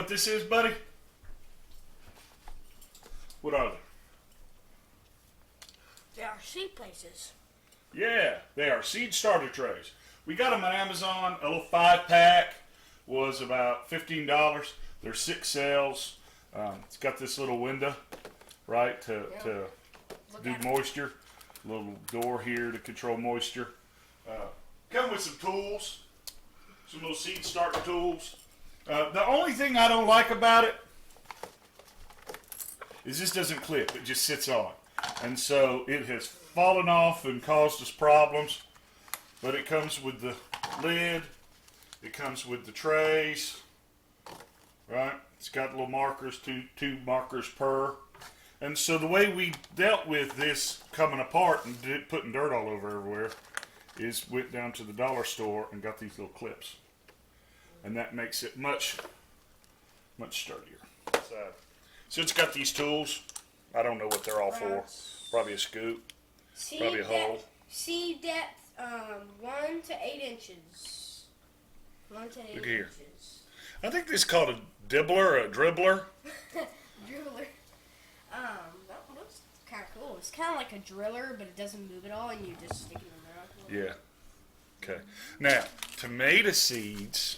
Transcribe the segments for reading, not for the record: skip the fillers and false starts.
what this is, buddy? What are they? They are seed places. Yeah, they are seed starter trays. We got them on Amazon. A little 5-pack was about $15. There's 6 cells. It's got this little window, right, to do moisture. Little door here to control moisture. Come with some tools, some little seed starter tools. The only thing I don't like about it is this doesn't clip. It just sits on. And so it has fallen off and caused us problems. But it comes with the lid. It comes with the trays. Right? It's got little markers, two markers per. And so the way we dealt with this coming apart and putting dirt all over everywhere is went down to the dollar store and got these little clips. And that makes it much sturdier. So it's got these tools. I don't know what they're all for. Probably a scoop. Probably a hole. Seed depth, 1 to 8 inches. 1 to 8 Look here. inches. I think this is called a dibbler or a dribbler. Dribbler. That looks kind of cool. It's kind of like a driller, but it doesn't move at all, and you just stick it in there. Yeah. Okay. Now, tomato seeds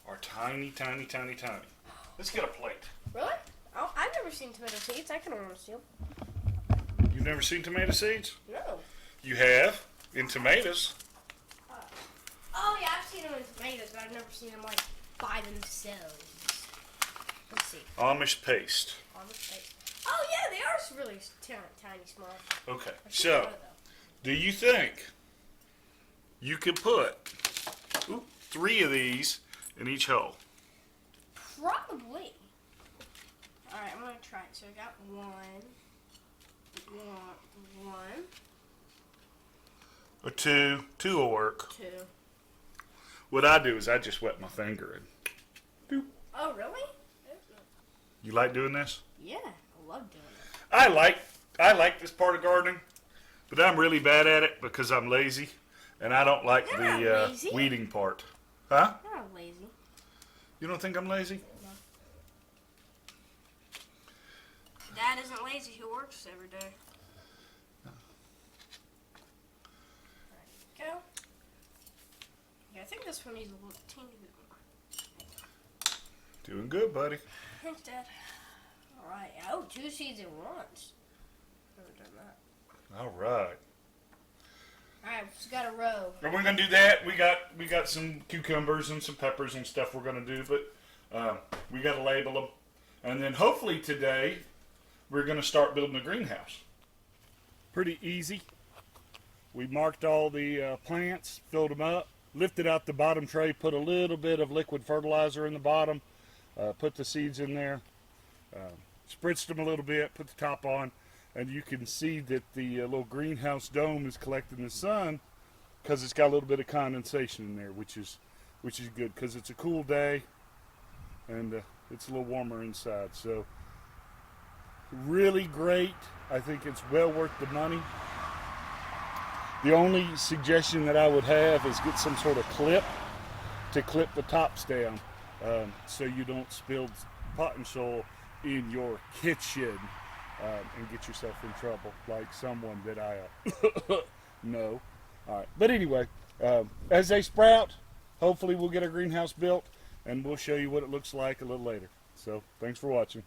are tiny, tiny, tiny, tiny. Let's get a plate. Really? Oh, I've never seen tomato seeds. I can almost see them. You've never seen tomato seeds? No. You have? In tomatoes. Oh, yeah, I've seen them in tomatoes, but I've never seen them, like, by themselves. Let's see. Amish paste. Amish paste. Oh, yeah, they are really tiny, small. Okay. So, do you think you could put 3 of these in each hole? Probably. Alright, I'm going to try it. So I got one. Or 2. 2 will work. 2. What I do is I just wet my finger and. Oh, really? You like doing this? Yeah, I love doing it. I like this part of gardening, but I'm really bad at it because I'm lazy, and I don't like You're the not lazy. weeding part. Huh? You're not lazy. You don't think I'm lazy? No. Dad isn't lazy. He works every day. There you go. Yeah, I think this one needs a little teeny bit more. Doing good, buddy. Thanks, Dad. Alright. Oh, 2 seeds at once. Never done that. All right. Alright, we've just got a row. And we're gonna do that. We got some cucumbers and some peppers and stuff we're gonna do, but we gotta label them, and then hopefully today we're gonna start building a greenhouse. Pretty easy. We marked all the plants, filled them up, lifted out the bottom tray, put a little bit of liquid fertilizer in the bottom, put the seeds in there, spritzed them a little bit, put the top on, and you can see that the little greenhouse dome is collecting the sun because it's got a little bit of condensation in there, which is good because it's a cool day and it's a little warmer inside. So really great. I think it's well worth the money. The only suggestion that I would have is get some sort of clip to clip the tops down so you don't spill potting soil in your kitchen and get yourself in trouble like someone that I know. All right. But anyway, as they sprout, hopefully we'll get our greenhouse built and we'll show you what it looks like a little later. So thanks for watching.